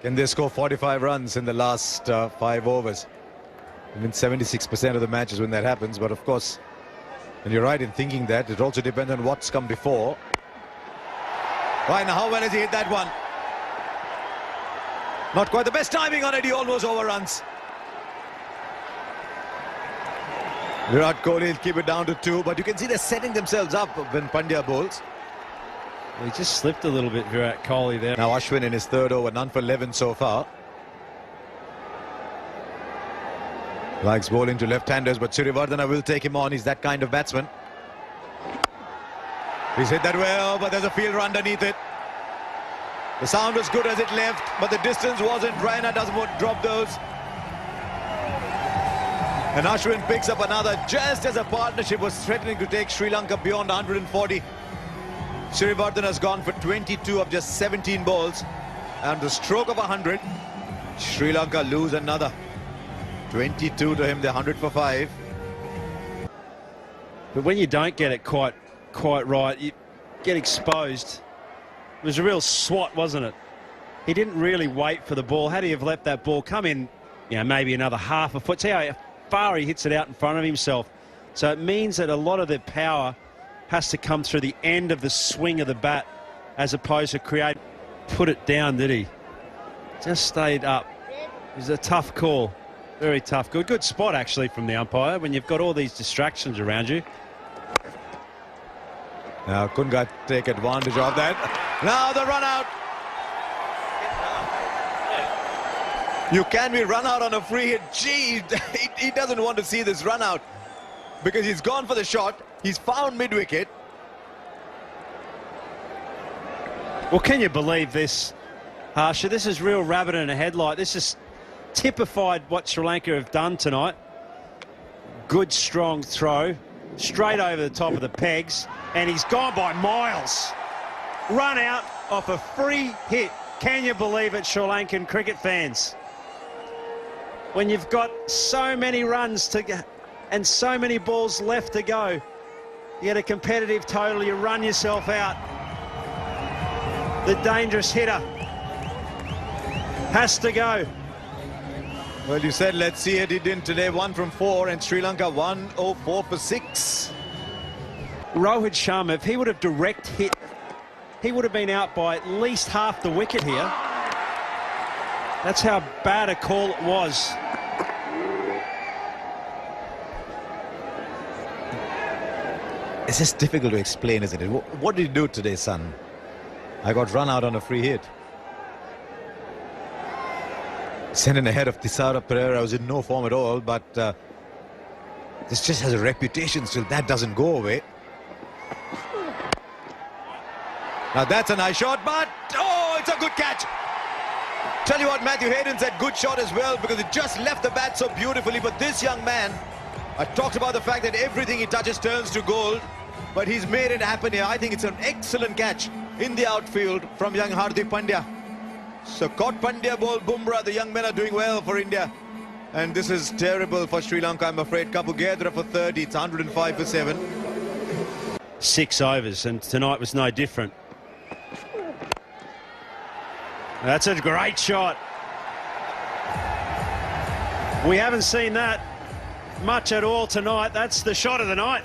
Can they score 45 runs in the last 5 overs? I mean, 76% of the matches when that happens. But of course, and you're right in thinking that. It also depends on what's come before. Right, now how well has he hit that one? Not quite the best timing on it. He almost overruns. Virat Kohli will keep it down to 2. But you can see they're setting themselves up when Pandya bowls. He just slipped a little bit, Virat Kohli there. Now Ashwin in his 3rd over, none for 11 so far. Likes bowling to left-handers, but Surivardhana will take him on. He's that kind of batsman. He's hit that well, but there's a fielder underneath it. The sound was good as it left, but the distance wasn't. Raina doesn't want to drop those. And Ashwin picks up another just as a partnership was threatening to take Sri Lanka beyond 140. Surivardhana has gone for 22 of just 17 balls. And the stroke of 100, Sri Lanka lose another. 22 to him, they're 100 for 5. But when you don't get it quite right, you get exposed. It was a real swat, wasn't it? He didn't really wait for the ball. Had he have let that ball come in, maybe another half a foot. See how far he hits it out in front of himself. So it means that a lot of the power has to come through the end of the swing of the bat as opposed to put it down, did he? Just stayed up. It was a tough call. Very tough. Good spot, actually, from the umpire when you've got all these distractions around you. Now, Kunga take advantage of that. Now the run out. You can be run out on a free hit. Gee, he doesn't want to see this run out because he's gone for the shot. He's found mid-wicket. Well, can you believe this, Harsha? This is real rabbit in a headlight. This is typified what Sri Lanka have done tonight. Good, strong throw. Straight over the top of the pegs. And he's gone by miles. Run out off a free hit. Can you believe it, Sri Lankan cricket fans? When you've got so many runs to go and so many balls left to go, you get a competitive total, you run yourself out. The dangerous hitter has to go. Well, you said let's see it. He didn't today. 1 from 4, and Sri Lanka 104 for 6. Rohit Sharma, if he would have direct hit, he would have been out by at least half the wicket here. That's how bad a call it was. It's just difficult to explain, isn't it? What did you do today, son? I got run out on a free hit. Sent in ahead of Thisara Pereira. I was in no form at all, but this just has a reputation still. That doesn't go away. Now that's a nice shot, but oh, it's a good catch. Tell you what, Matthew Hayden said good shot as well because it just left the bat so beautifully. But this young man, I talked about the fact that everything he touches turns to gold, but he's made it happen here. I think it's an excellent catch in the outfield from young Hardik Pandya. So caught Pandya, ball Bumrah. The young men are doing well for India. And this is terrible for Sri Lanka, I'm afraid. Kapugedra for 30. It's 105 for 7. 6 overs, and tonight was no different. That's a great shot. We haven't seen that much at all tonight. That's the shot of the night.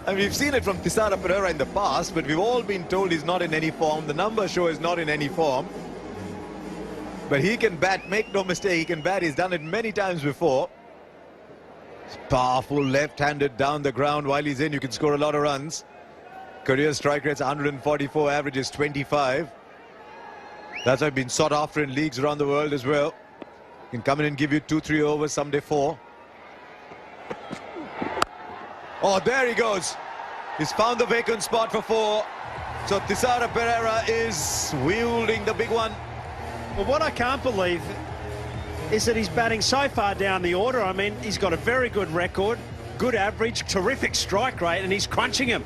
And we've seen it from Thisara Pereira in the past, but we've all been told he's not in any form. The numbers show he's not in any form. But he can bat, make no mistake, he can bat. He's done it many times before. It's powerful, left-handed down the ground. While he's in, you can score a lot of runs. Career strike rate's 144, average is 25. That's why I've been sought after in leagues around the world as well. Can come in and give you 2-3 overs, someday 4. Oh, there he goes. He's found the vacant spot for 4. So Thisara Pereira is wielding the big one. Well, what I can't believe is that he's batting so far down the order. I mean, he's got a very good record, good average, terrific strike rate, and he's crunching him.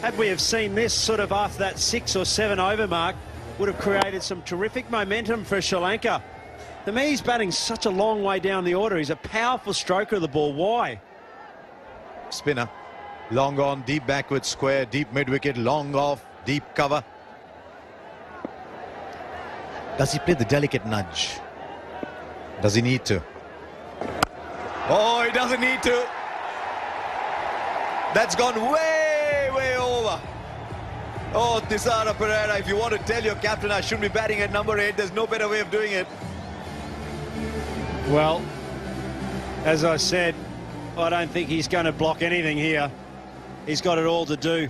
Had we have seen this sort of after that 6 or 7 over mark, would have created some terrific momentum for Sri Lanka. To me, he's batting such a long way down the order. He's a powerful stroker of the ball. Why? Spinner. Long on, deep backward square, deep mid-wicket, long off, deep cover. Does he play the delicate nudge? Does he need to? Oh, he doesn't need to. That's gone way, way over. Oh, Thisara Pereira, if you want to tell your captain I shouldn't be batting at number 8, there's no better way of doing it. Well, as I said, I don't think he's going to block anything here. He's got it all to do.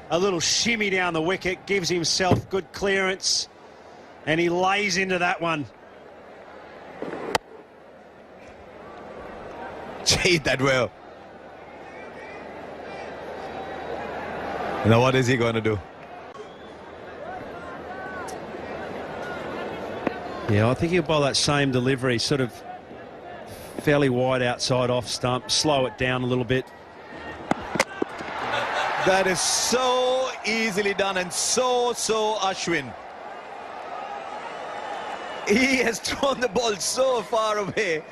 A little shimmy down the wicket, gives himself good clearance, and he lays into that one. Gee, that well. Now what is he going to do? Yeah, I think he'll bowl that same delivery, sort of fairly wide outside off stump, slow it down a little bit. That is so easily done and so Ashwin. He has thrown the ball so far away.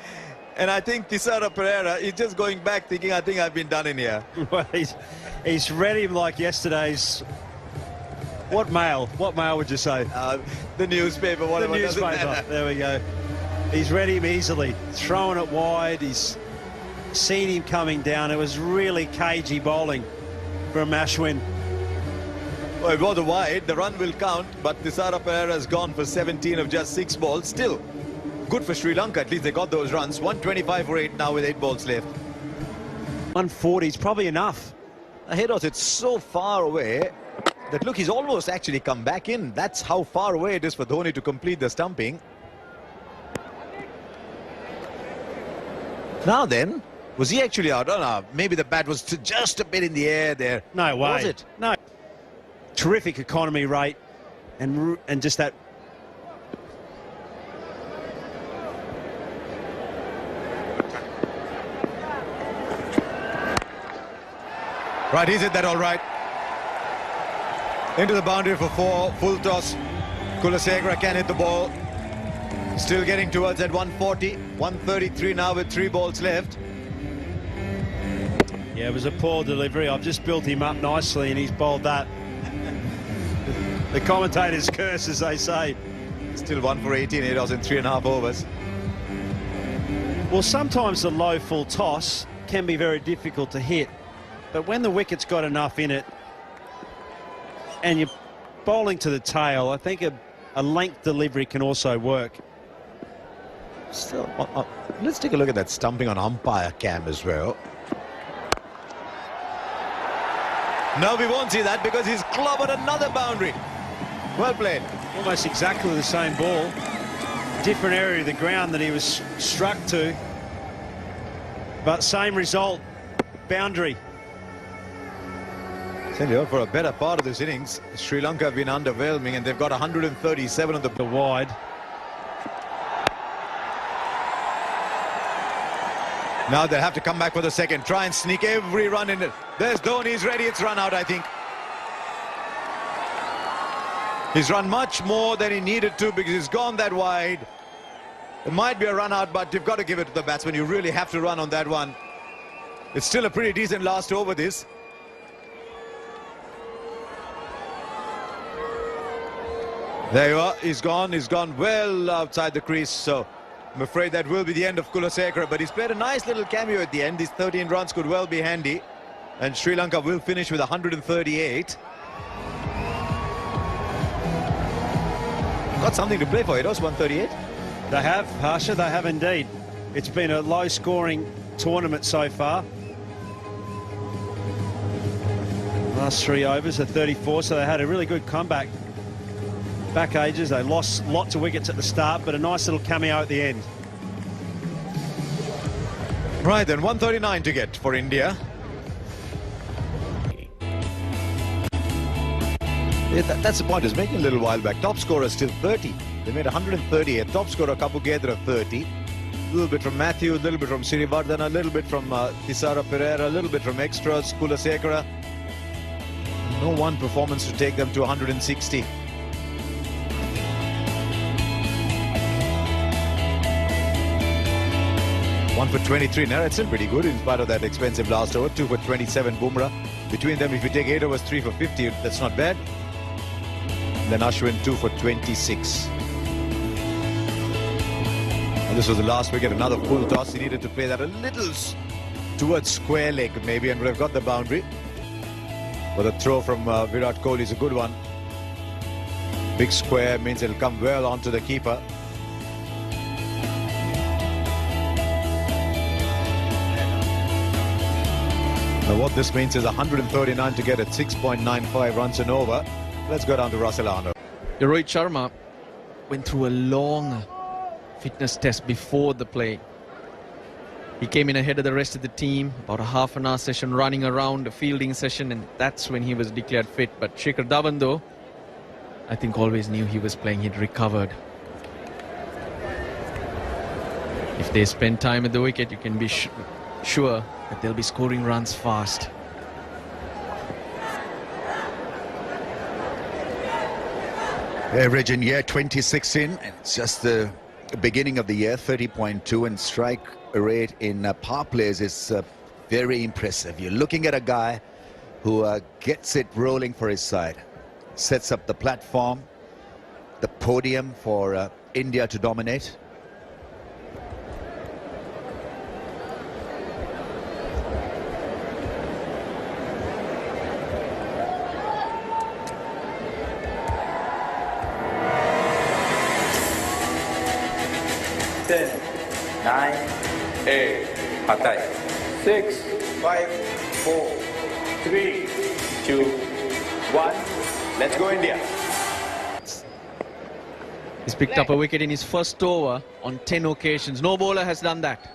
And I think Thisara Pereira is just going back thinking, I think I've been done in here. Well, he's read him like yesterday's... What mail would you say? The newspaper, whatever. The newspaper, there we go. He's read him easily, throwing it wide. He's seen him coming down. It was really cagey bowling from Ashwin. Well, it was a wide, the run will count, but Thisara Pereira has gone for 17 of just 6 balls. Still, good for Sri Lanka, at least they got those runs. 125 for 8 now with 8 balls left. 140 is probably enough. Ahead, it's so far away that, look, he's almost actually come back in. That's how far away it is for Dhoni to complete the stumping. Now then, was he actually out? Oh no, maybe the bat was just a bit in the air there. No way. Was it? No. Terrific economy rate and just that. Right, he's hit that all right. Into the boundary for 4, full toss. Kulasekara can hit the ball. Still getting towards that 140, 133 now with 3 balls left. Yeah, it was a poor delivery. I've just built him up nicely and he's bowled that. The commentators curse, as they say. Still 1 for 18, it was in 3.5 overs. Well, sometimes the low full toss can be very difficult to hit, but when the wicket's got enough in it and you're bowling to the tail, I think a length delivery can also work. Still, let's take a look at that stumping on umpire cam as well. No, we won't see that because he's clobbered another boundary. Well played. Almost exactly the same ball. Different area of the ground that he was struck to. But same result. Boundary. Tell you, for a better part of this innings, Sri Lanka have been underwhelming and they've got 137 on the wide. Now they'll have to come back for the second. Try and sneak every run in it. There's Dhoni, he's ready. It's run out, I think. He's run much more than he needed to because he's gone that wide. It might be a run out, but you've got to give it to the batsman. You really have to run on that one. It's still a pretty decent last over this. There you are. He's gone well outside the crease. So I'm afraid that will be the end of Kulasekara, but he's played a nice little cameo at the end. These 13 runs could well be handy, and Sri Lanka will finish with 138. Got something to play for. It was 138. They have, Harsha, they have indeed. It's been a low-scoring tournament so far. Last 3 overs are 34, so they had a really good comeback. Back ages, they lost lots of wickets at the start, but a nice little cameo at the end. Right then, 139 to get for India. Yeah, that's the point. It's making a little while back. Top scorer is still 30. They made 138. Top scorer Kapugedra 30. A little bit from Matthew, a little bit from Sirivardhana, a little bit from Thisara Pereira, a little bit from extras, Kulasekara. No one performance to take them to 160. One for 23. Now that's still pretty good in spite of that expensive last over. 2 for 27 Bumrah. Between them, if you take 8 overs, 3 for 50, that's not bad. And then Ashwin 2 for 26. And this was the last wicket, another full toss. He needed to play that a little towards square leg maybe, and would have got the boundary. But the throw from Virat Kohli is a good one. Big square means it'll come well onto the keeper. Now what this means is 139 to get at 6.95 runs and over. Let's go down to Russell Arnold. Rohit Sharma went through a long fitness test before the play. He came in ahead of the rest of the team, about a half-an-hour session running around, a fielding session, and that's when he was declared fit. But Shikhar Dhawan, though, I think always knew he was playing. He'd recovered. If they spend time at the wicket, you can be sure that they'll be scoring runs fast. Average in year 2016, and it's just the beginning of the year, 30.2, and strike rate in power plays is very impressive. You're looking at a guy who gets it rolling for his side, sets up the platform, the podium for India to dominate. Nine, 8, Hatai. 6, 5, 4, 3, 2, 1. Let's go, India. He's picked up a wicket in his first over on 10 occasions. No bowler has done that.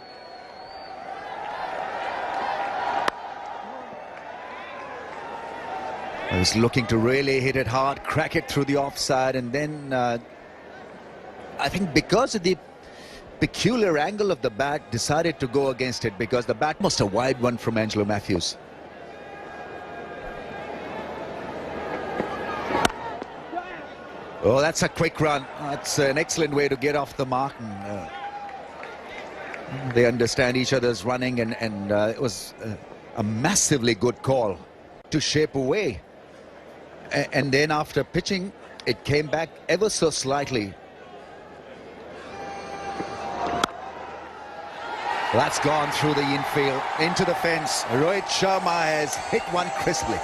He's looking to really hit it hard, crack it through the offside, and then I think because of the peculiar angle of the bat, decided to go against it, because the bat was a wide one from Angelo Matthews. Oh, that's a quick run. That's an excellent way to get off the mark. And, they understand each other's running, and it was a massively good call to shape away. And then after pitching, it came back ever so slightly. That's gone through the infield, into the fence. Rohit Sharma has hit one crisply.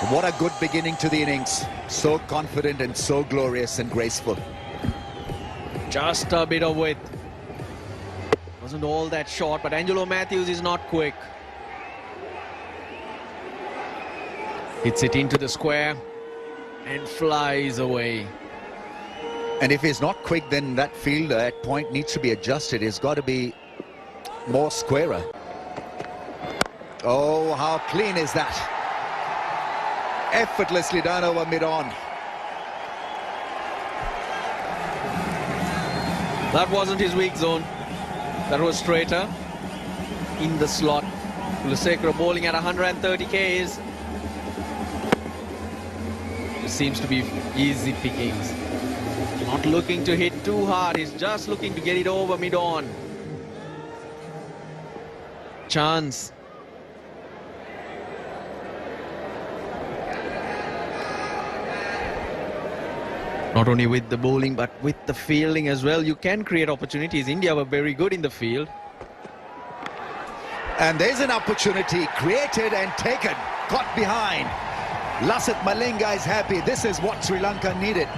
What a good beginning to the innings. So confident and so glorious and graceful. Just a bit of width. Wasn't all that short, but Angelo Matthews is not quick. Hits it into the square and flies away. And if he's not quick, then that fielder at point needs to be adjusted. He's got to be more squarer. Oh, how clean is that? Effortlessly done over mid-on. That wasn't his weak zone. That was straighter in the slot. Kulasekara bowling at 130 Ks. It seems to be easy pickings. Not looking to hit too hard. He's just looking to get it over mid-on. Chance. Not only with the bowling, but with the fielding as well. You can create opportunities. India were very good in the field. And there's an opportunity created and taken. Caught behind. Lasith Malinga is happy. This is what Sri Lanka needed.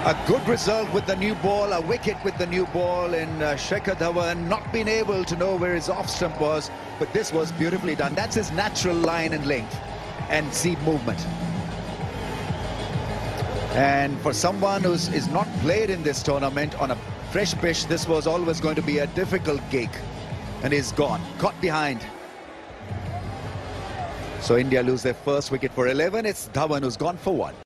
A good result with the new ball, a wicket with the new ball, and Shikhar Dhawan not being able to know where his off stump was, but this was beautifully done. That's his natural line and length and seam movement. And for someone who is not played in this tournament on a fresh pitch, this was always going to be a difficult gig. And he's gone, caught behind. So India lose their first wicket for 11. It's Dhawan who's gone for 1.